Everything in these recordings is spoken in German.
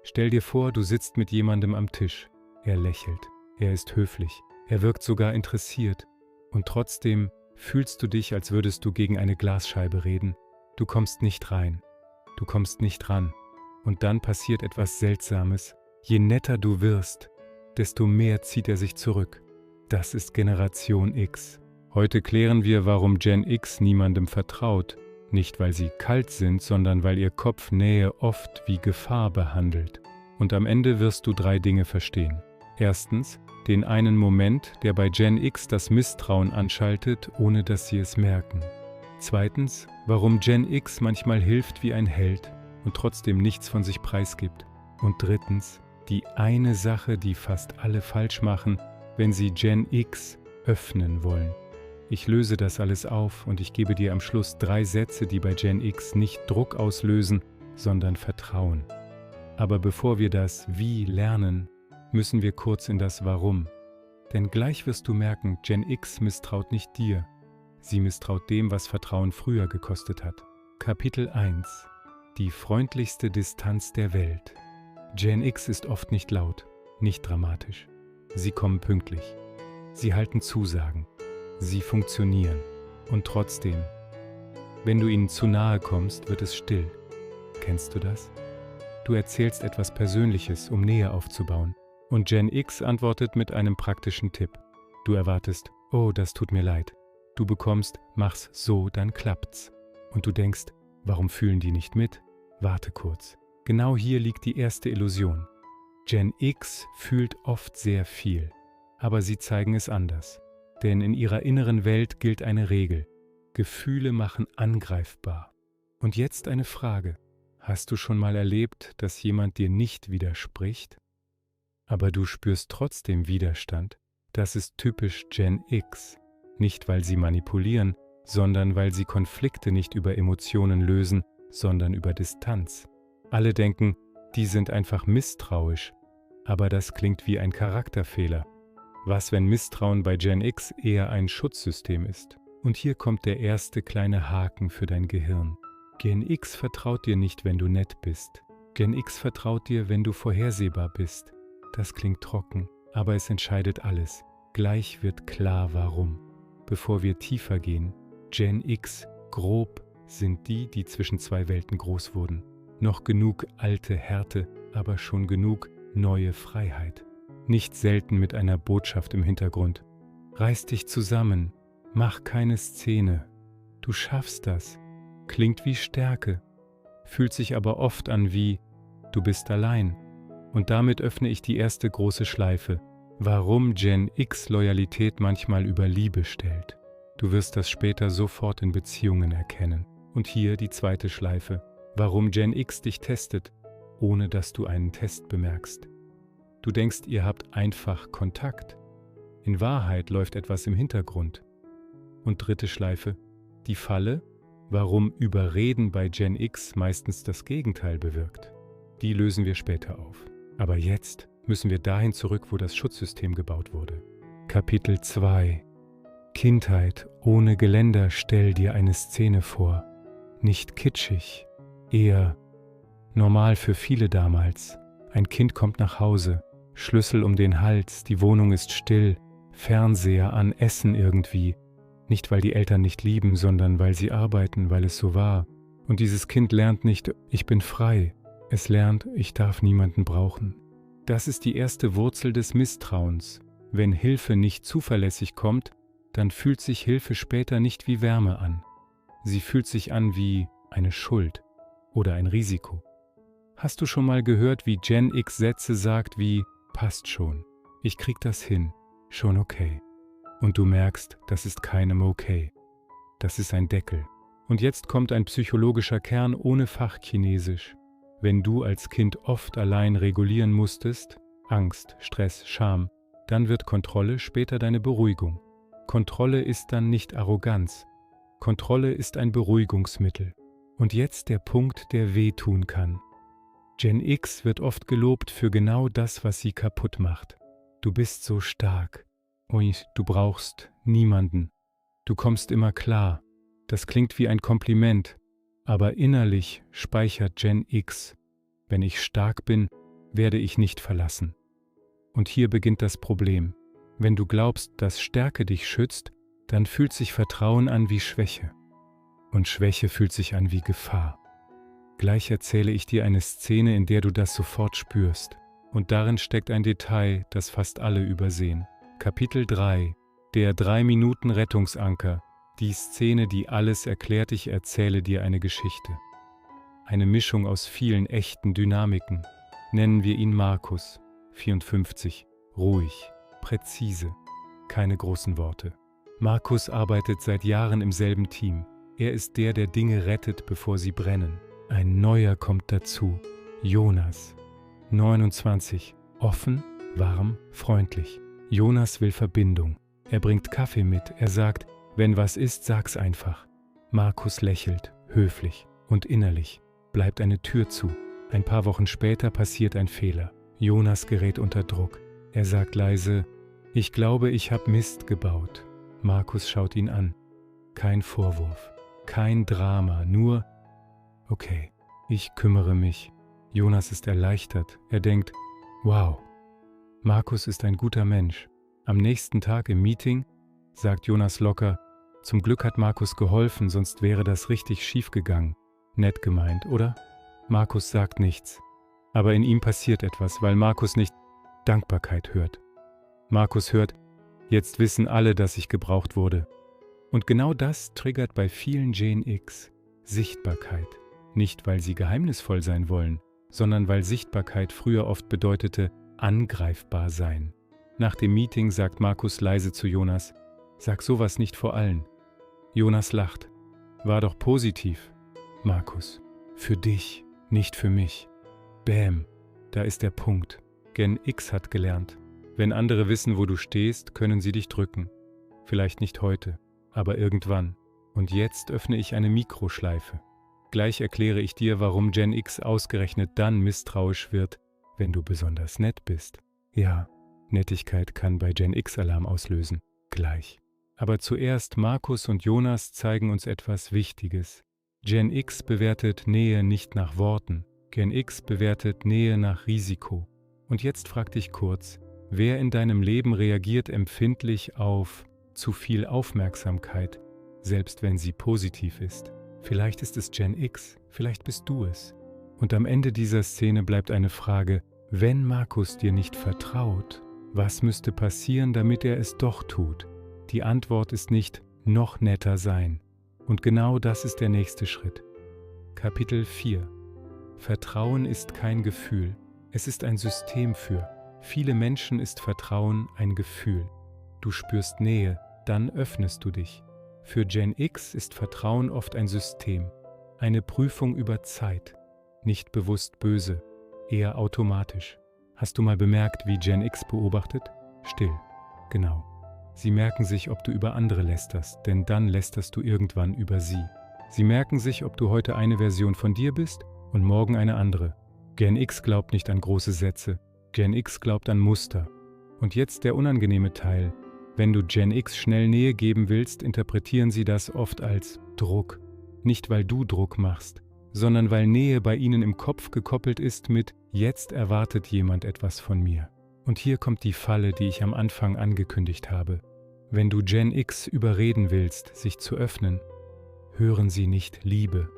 Stell dir vor, du sitzt mit jemandem am Tisch. Er lächelt, er ist höflich, er wirkt sogar interessiert. Und trotzdem fühlst du dich, als würdest du gegen eine Glasscheibe reden. Du kommst nicht rein, du kommst nicht ran. Und dann passiert etwas Seltsames. Je netter du wirst, desto mehr zieht er sich zurück. Das ist Generation X. Heute klären wir, warum Gen X niemandem vertraut. Nicht, weil sie kalt sind, sondern weil ihr Kopf Nähe oft wie Gefahr behandelt. Und am Ende wirst du 3 Dinge verstehen. Erstens, den einen Moment, der bei Gen X das Misstrauen anschaltet, ohne dass sie es merken. Zweitens, warum Gen X manchmal hilft wie ein Held und trotzdem nichts von sich preisgibt. Und drittens, die eine Sache, die fast alle falsch machen, wenn sie Gen X öffnen wollen. Ich löse das alles auf und ich gebe dir am Schluss 3 Sätze, die bei Gen X nicht Druck auslösen, sondern Vertrauen. Aber bevor wir das Wie lernen, müssen wir kurz in das Warum. Denn gleich wirst du merken, Gen X misstraut nicht dir. Sie misstraut dem, was Vertrauen früher gekostet hat. Kapitel 1: Die freundlichste Distanz der Welt. Gen X ist oft nicht laut, nicht dramatisch. Sie kommen pünktlich. Sie halten Zusagen. Sie funktionieren. Und trotzdem, wenn du ihnen zu nahe kommst, wird es still. Kennst du das? Du erzählst etwas Persönliches, um Nähe aufzubauen. Und Gen X antwortet mit einem praktischen Tipp. Du erwartest, oh, das tut mir leid. Du bekommst, mach's so, dann klappt's. Und du denkst, warum fühlen die nicht mit? Warte kurz. Genau hier liegt die erste Illusion. Gen X fühlt oft sehr viel, aber sie zeigen es anders. Denn in ihrer inneren Welt gilt eine Regel. Gefühle machen angreifbar. Und jetzt eine Frage. Hast du schon mal erlebt, dass jemand dir nicht widerspricht? Aber du spürst trotzdem Widerstand. Das ist typisch Gen X. Nicht, weil sie manipulieren, sondern weil sie Konflikte nicht über Emotionen lösen, sondern über Distanz. Alle denken, die sind einfach misstrauisch. Aber das klingt wie ein Charakterfehler. Was, wenn Misstrauen bei Gen X eher ein Schutzsystem ist? Und hier kommt der erste kleine Haken für dein Gehirn. Gen X vertraut dir nicht, wenn du nett bist. Gen X vertraut dir, wenn du vorhersehbar bist. Das klingt trocken, aber es entscheidet alles. Gleich wird klar, warum. Bevor wir tiefer gehen, Gen X, grob, sind die, die zwischen 2 Welten groß wurden. Noch genug alte Härte, aber schon genug neue Freiheit. Nicht selten mit einer Botschaft im Hintergrund. Reiß dich zusammen, mach keine Szene. Du schaffst das. Klingt wie Stärke, fühlt sich aber oft an wie, du bist allein. Und damit öffne ich die erste große Schleife. Warum Gen X Loyalität manchmal über Liebe stellt. Du wirst das später sofort in Beziehungen erkennen. Und hier die zweite Schleife. Warum Gen X dich testet, ohne dass du einen Test bemerkst. Du denkst, ihr habt einfach Kontakt. In Wahrheit läuft etwas im Hintergrund. Und dritte Schleife, die Falle, warum Überreden bei Gen X meistens das Gegenteil bewirkt. Die lösen wir später auf. Aber jetzt müssen wir dahin zurück, wo das Schutzsystem gebaut wurde. Kapitel 2: Kindheit ohne Geländer. Stell dir eine Szene vor. Nicht kitschig, eher normal für viele damals. Ein Kind kommt nach Hause, Schlüssel um den Hals, die Wohnung ist still, Fernseher an, Essen irgendwie. Nicht, weil die Eltern nicht lieben, sondern weil sie arbeiten, weil es so war. Und dieses Kind lernt nicht, ich bin frei. Es lernt, ich darf niemanden brauchen. Das ist die erste Wurzel des Misstrauens. Wenn Hilfe nicht zuverlässig kommt, dann fühlt sich Hilfe später nicht wie Wärme an. Sie fühlt sich an wie eine Schuld oder ein Risiko. Hast du schon mal gehört, wie Gen X Sätze sagt wie, passt schon, ich krieg das hin, schon okay. Und du merkst, das ist keinem okay. Das ist ein Deckel. Und jetzt kommt ein psychologischer Kern ohne Fachchinesisch. Wenn du als Kind oft allein regulieren musstest, Angst, Stress, Scham, dann wird Kontrolle später deine Beruhigung. Kontrolle ist dann nicht Arroganz. Kontrolle ist ein Beruhigungsmittel. Und jetzt der Punkt, der wehtun kann. Gen X wird oft gelobt für genau das, was sie kaputt macht. Du bist so stark. Und du brauchst niemanden. Du kommst immer klar. Das klingt wie ein Kompliment, aber innerlich speichert Gen X. Wenn ich stark bin, werde ich nicht verlassen. Und hier beginnt das Problem. Wenn du glaubst, dass Stärke dich schützt, dann fühlt sich Vertrauen an wie Schwäche. Und Schwäche fühlt sich an wie Gefahr. Gleich erzähle ich dir eine Szene, in der du das sofort spürst. Und darin steckt ein Detail, das fast alle übersehen. Kapitel 3. Der 3-Minuten-Rettungsanker. Die Szene, die alles erklärt. Ich erzähle dir eine Geschichte. Eine Mischung aus vielen echten Dynamiken. Nennen wir ihn Markus, 54. Ruhig, präzise, keine großen Worte. Markus arbeitet seit Jahren im selben Team. Er ist der Dinge rettet, bevor sie brennen. Ein neuer kommt dazu. Jonas, 29. Offen, warm, freundlich. Jonas will Verbindung. Er bringt Kaffee mit. Er sagt, wenn was ist, sag's einfach. Markus lächelt, höflich und innerlich. Bleibt eine Tür zu. Ein paar Wochen später passiert ein Fehler. Jonas gerät unter Druck. Er sagt leise, ich glaube, ich habe Mist gebaut. Markus schaut ihn an. Kein Vorwurf, kein Drama, nur, okay, ich kümmere mich. Jonas ist erleichtert. Er denkt, wow, Markus ist ein guter Mensch. Am nächsten Tag im Meeting sagt Jonas locker, zum Glück hat Markus geholfen, sonst wäre das richtig schief gegangen. Nett gemeint, oder? Markus sagt nichts. Aber in ihm passiert etwas, weil Markus nicht Dankbarkeit hört. Markus hört, jetzt wissen alle, dass ich gebraucht wurde. Und genau das triggert bei vielen Gen X Sichtbarkeit. Nicht, weil sie geheimnisvoll sein wollen, sondern weil Sichtbarkeit früher oft bedeutete, angreifbar sein. Nach dem Meeting sagt Markus leise zu Jonas, sag sowas nicht vor allen. Jonas lacht. War doch positiv. Markus, für dich, nicht für mich. Bäm, da ist der Punkt. Gen X hat gelernt. Wenn andere wissen, wo du stehst, können sie dich drücken. Vielleicht nicht heute, aber irgendwann. Und jetzt öffne ich eine Mikroschleife. Gleich erkläre ich dir, warum Gen X ausgerechnet dann misstrauisch wird, wenn du besonders nett bist. Ja, Nettigkeit kann bei Gen X Alarm auslösen. Gleich. Aber zuerst Markus und Jonas zeigen uns etwas Wichtiges. Gen X bewertet Nähe nicht nach Worten. Gen X bewertet Nähe nach Risiko. Und jetzt frag dich kurz, wer in deinem Leben reagiert empfindlich auf zu viel Aufmerksamkeit, selbst wenn sie positiv ist? Vielleicht ist es Gen X, vielleicht bist du es. Und am Ende dieser Szene bleibt eine Frage, wenn Markus dir nicht vertraut, was müsste passieren, damit er es doch tut? Die Antwort ist nicht noch netter sein. Und genau das ist der nächste Schritt. Kapitel 4. Vertrauen ist kein Gefühl, es ist ein System für. Viele Menschen ist Vertrauen ein Gefühl. Du spürst Nähe, dann öffnest du dich. Für Gen X ist Vertrauen oft ein System, eine Prüfung über Zeit. Nicht bewusst böse, eher automatisch. Hast du mal bemerkt, wie Gen X beobachtet? Still, genau. Sie merken sich, ob du über andere lästerst, denn dann lästerst du irgendwann über sie. Sie merken sich, ob du heute eine Version von dir bist und morgen eine andere. Gen X glaubt nicht an große Sätze. Gen X glaubt an Muster. Und jetzt der unangenehme Teil. Wenn du Gen X schnell Nähe geben willst, interpretieren sie das oft als Druck. Nicht, weil du Druck machst, sondern weil Nähe bei ihnen im Kopf gekoppelt ist mit „Jetzt erwartet jemand etwas von mir“. Und hier kommt die Falle, die ich am Anfang angekündigt habe. Wenn du Gen X überreden willst, sich zu öffnen, hören sie nicht Liebe.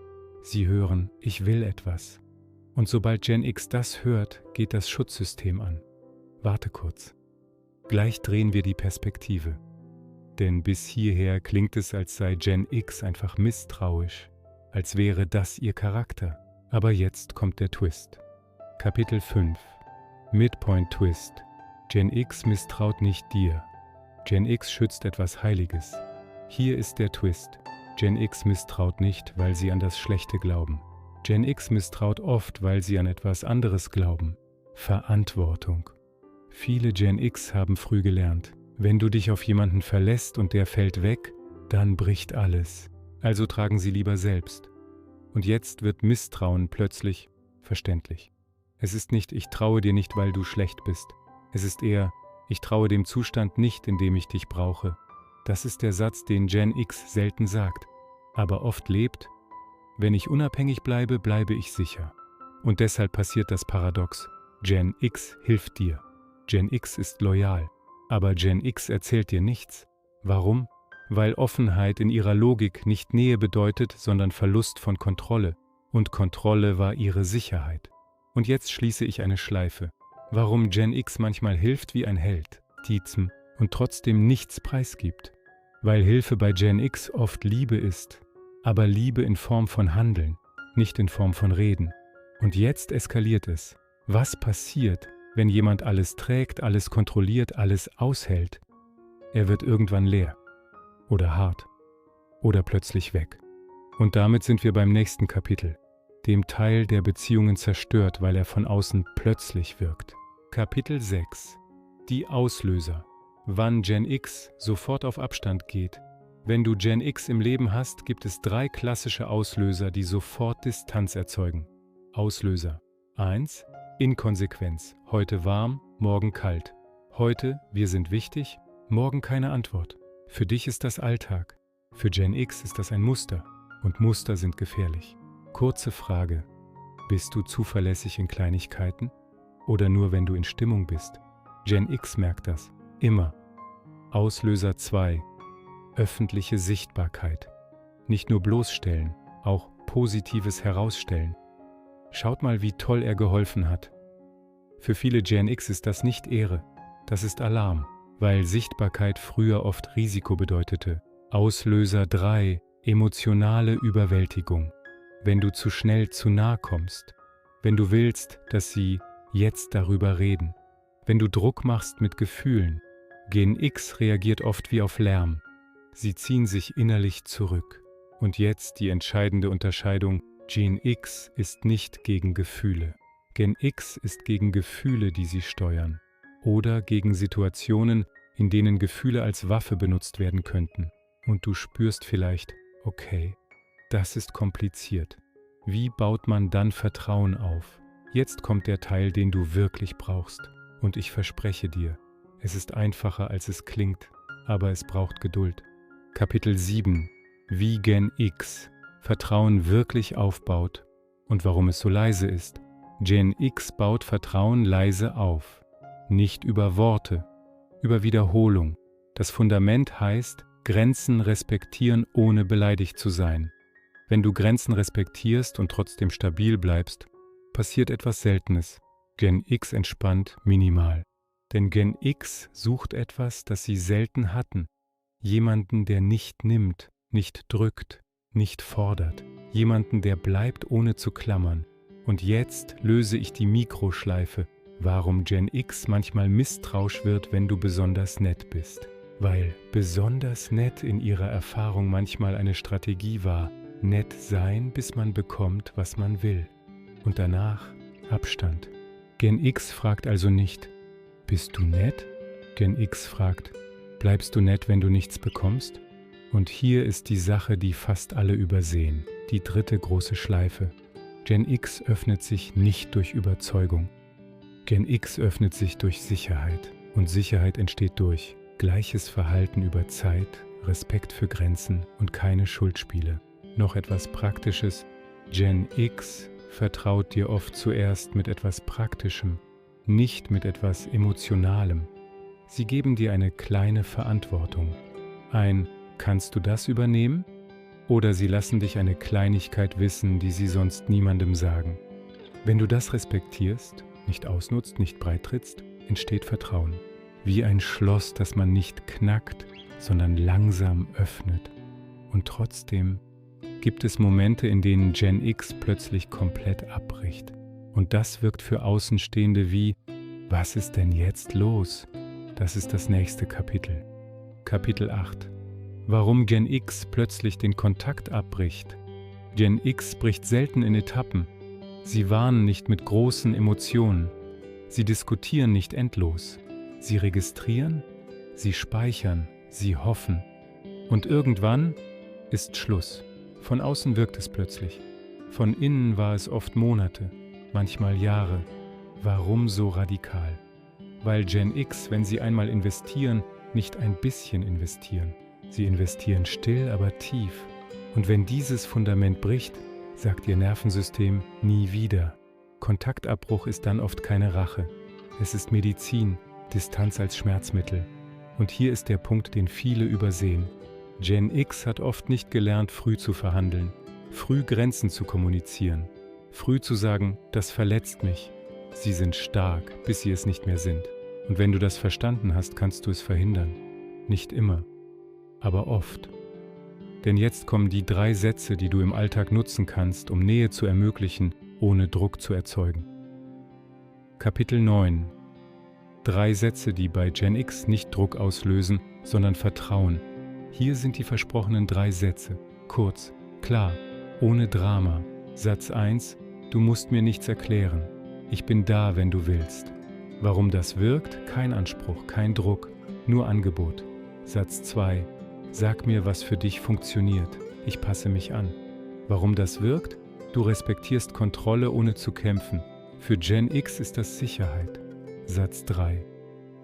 Sie hören, ich will etwas. Und sobald Gen X das hört, geht das Schutzsystem an. Warte kurz. Gleich drehen wir die Perspektive. Denn bis hierher klingt es, als sei Gen X einfach misstrauisch, als wäre das ihr Charakter. Aber jetzt kommt der Twist. Kapitel 5. Midpoint Twist. Gen X misstraut nicht dir. Gen X schützt etwas Heiliges. Hier ist der Twist. Gen X misstraut nicht, weil sie an das Schlechte glauben. Gen X misstraut oft, weil sie an etwas anderes glauben. Verantwortung. Viele Gen X haben früh gelernt, wenn du dich auf jemanden verlässt und der fällt weg, dann bricht alles. Also tragen sie lieber selbst. Und jetzt wird Misstrauen plötzlich verständlich. Es ist nicht, ich traue dir nicht, weil du schlecht bist. Es ist eher, ich traue dem Zustand nicht, in dem ich dich brauche. Das ist der Satz, den Gen X selten sagt, aber oft lebt. Wenn ich unabhängig bleibe, bleibe ich sicher. Und deshalb passiert das Paradox. Gen X hilft dir. Gen X ist loyal. Aber Gen X erzählt dir nichts. Warum? Weil Offenheit in ihrer Logik nicht Nähe bedeutet, sondern Verlust von Kontrolle. Und Kontrolle war ihre Sicherheit. Und jetzt schließe ich eine Schleife. Warum Gen X manchmal hilft wie ein Held, Dietzen, und trotzdem nichts preisgibt. Weil Hilfe bei Gen X oft Liebe ist, aber Liebe in Form von Handeln, nicht in Form von Reden. Und jetzt eskaliert es. Was passiert, wenn jemand alles trägt, alles kontrolliert, alles aushält? Er wird irgendwann leer. Oder hart. Oder plötzlich weg. Und damit sind wir beim nächsten Kapitel. Dem Teil, der Beziehungen zerstört, weil er von außen plötzlich wirkt. Kapitel 6. Die Auslöser. Wann Gen X sofort auf Abstand geht. Wenn du Gen X im Leben hast, gibt es 3 klassische Auslöser, die sofort Distanz erzeugen. Auslöser. 1. Inkonsequenz. Heute warm, morgen kalt. Heute, wir sind wichtig, morgen keine Antwort. Für dich ist das Alltag. Für Gen X ist das ein Muster. Und Muster sind gefährlich. Kurze Frage. Bist du zuverlässig in Kleinigkeiten? Oder nur, wenn du in Stimmung bist? Gen X merkt das. Immer. Auslöser 2. Öffentliche Sichtbarkeit. Nicht nur bloßstellen, auch Positives herausstellen. Schaut mal, wie toll er geholfen hat. Für viele Gen X ist das nicht Ehre, das ist Alarm, weil Sichtbarkeit früher oft Risiko bedeutete. Auslöser 3. Emotionale Überwältigung. Wenn du zu schnell zu nah kommst. Wenn du willst, dass sie jetzt darüber reden. Wenn du Druck machst mit Gefühlen. Gen X reagiert oft wie auf Lärm. Sie ziehen sich innerlich zurück. Und jetzt die entscheidende Unterscheidung. Gen X ist nicht gegen Gefühle. Gen X ist gegen Gefühle, die sie steuern. Oder gegen Situationen, in denen Gefühle als Waffe benutzt werden könnten. Und du spürst vielleicht, okay, das ist kompliziert. Wie baut man dann Vertrauen auf? Jetzt kommt der Teil, den du wirklich brauchst. Und ich verspreche dir, es ist einfacher, als es klingt, aber es braucht Geduld. Kapitel 7. Wie Gen X Vertrauen wirklich aufbaut und warum es so leise ist. Gen X baut Vertrauen leise auf. Nicht über Worte, über Wiederholung. Das Fundament heißt, Grenzen respektieren, ohne beleidigt zu sein. Wenn du Grenzen respektierst und trotzdem stabil bleibst, passiert etwas Seltenes. Gen X entspannt minimal. Denn Gen X sucht etwas, das sie selten hatten. Jemanden, der nicht nimmt, nicht drückt, nicht fordert. Jemanden, der bleibt, ohne zu klammern. Und jetzt löse ich die Mikroschleife, warum Gen X manchmal misstrauisch wird, wenn du besonders nett bist. Weil besonders nett in ihrer Erfahrung manchmal eine Strategie war, nett sein, bis man bekommt, was man will. Und danach Abstand. Gen X fragt also nicht, bist du nett? Gen X fragt, bleibst du nett, wenn du nichts bekommst? Und hier ist die Sache, die fast alle übersehen, die 3. große Schleife. Gen X öffnet sich nicht durch Überzeugung. Gen X öffnet sich durch Sicherheit. Und Sicherheit entsteht durch gleiches Verhalten über Zeit, Respekt für Grenzen und keine Schuldspiele. Noch etwas Praktisches. Gen X vertraut dir oft zuerst mit etwas Praktischem, nicht mit etwas Emotionalem. Sie geben dir eine kleine Verantwortung. Kannst du das übernehmen? Oder sie lassen dich eine Kleinigkeit wissen, die sie sonst niemandem sagen. Wenn du das respektierst, nicht ausnutzt, nicht breitrittst, entsteht Vertrauen. Wie ein Schloss, das man nicht knackt, sondern langsam öffnet. Und trotzdem gibt es Momente, in denen Gen X plötzlich komplett abbricht. Und das wirkt für Außenstehende wie, was ist denn jetzt los? Das ist das nächste Kapitel. Kapitel 8. Warum Gen X plötzlich den Kontakt abbricht. Gen X bricht selten in Etappen. Sie warnen nicht mit großen Emotionen. Sie diskutieren nicht endlos. Sie registrieren, sie speichern, sie hoffen. Und irgendwann ist Schluss. Von außen wirkt es plötzlich. Von innen war es oft Monate, manchmal Jahre. Warum so radikal? Weil Gen X, wenn sie einmal investieren, nicht ein bisschen investieren. Sie investieren still, aber tief. Und wenn dieses Fundament bricht, sagt ihr Nervensystem nie wieder. Kontaktabbruch ist dann oft keine Rache. Es ist Medizin, Distanz als Schmerzmittel. Und hier ist der Punkt, den viele übersehen. Gen X hat oft nicht gelernt, früh zu verhandeln, früh Grenzen zu kommunizieren, früh zu sagen, das verletzt mich. Sie sind stark, bis sie es nicht mehr sind. Und wenn du das verstanden hast, kannst du es verhindern. Nicht immer, aber oft. Denn jetzt kommen die 3 Sätze, die du im Alltag nutzen kannst, um Nähe zu ermöglichen, ohne Druck zu erzeugen. Kapitel 9. 3 Sätze, die bei Gen X nicht Druck auslösen, sondern Vertrauen. Hier sind die versprochenen 3 Sätze. Kurz, klar, ohne Drama. Satz 1: Du musst mir nichts erklären. Ich bin da, wenn du willst. Warum das wirkt? Kein Anspruch, kein Druck, nur Angebot. Satz 2: Sag mir, was für dich funktioniert. Ich passe mich an. Warum das wirkt? Du respektierst Kontrolle, ohne zu kämpfen. Für Gen X ist das Sicherheit. Satz 3: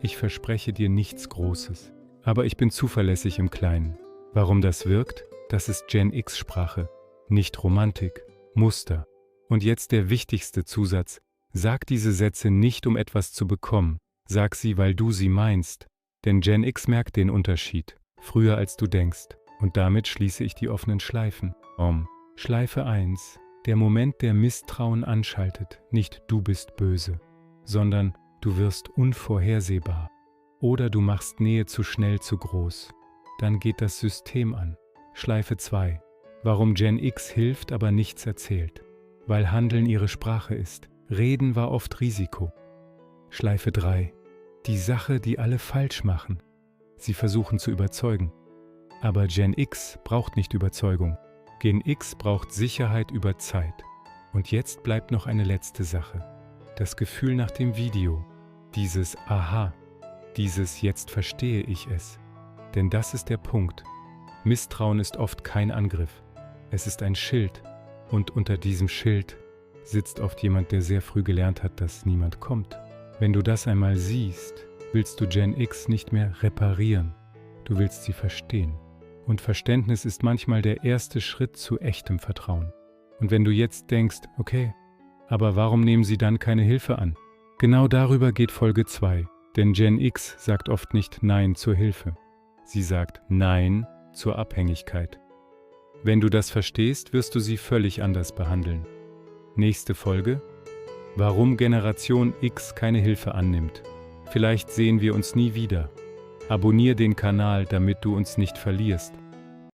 Ich verspreche dir nichts Großes, aber ich bin zuverlässig im Kleinen. Warum das wirkt? Das ist Gen X-Sprache, nicht Romantik, Muster. Und jetzt der wichtigste Zusatz: Sag diese Sätze nicht, um etwas zu bekommen. Sag sie, weil du sie meinst. Denn Gen X merkt den Unterschied, früher als du denkst. Und damit schließe ich die offenen Schleifen. Schleife 1: Der Moment, der Misstrauen anschaltet, nicht du bist böse, sondern du wirst unvorhersehbar. Oder du machst Nähe zu schnell, zu groß. Dann geht das System an. Schleife 2: Warum Gen X hilft, aber nichts erzählt. Weil Handeln ihre Sprache ist. Reden war oft Risiko. Schleife 3: Die Sache, die alle falsch machen. Sie versuchen zu überzeugen. Aber Gen X braucht nicht Überzeugung. Gen X braucht Sicherheit über Zeit. Und jetzt bleibt noch eine letzte Sache. Das Gefühl nach dem Video. Dieses Aha. Dieses Jetzt verstehe ich es. Denn das ist der Punkt. Misstrauen ist oft kein Angriff. Es ist ein Schild. Und unter diesem Schild sitzt oft jemand, der sehr früh gelernt hat, dass niemand kommt. Wenn du das einmal siehst, willst du Gen X nicht mehr reparieren. Du willst sie verstehen. Und Verständnis ist manchmal der erste Schritt zu echtem Vertrauen. Und wenn du jetzt denkst, okay, aber warum nehmen sie dann keine Hilfe an? Genau darüber geht Folge 2. Denn Gen X sagt oft nicht Nein zur Hilfe. Sie sagt Nein zur Abhängigkeit. Wenn du das verstehst, wirst du sie völlig anders behandeln. Nächste Folge: Warum Generation X keine Hilfe annimmt. Vielleicht sehen wir uns nie wieder. Abonnier den Kanal, damit du uns nicht verlierst.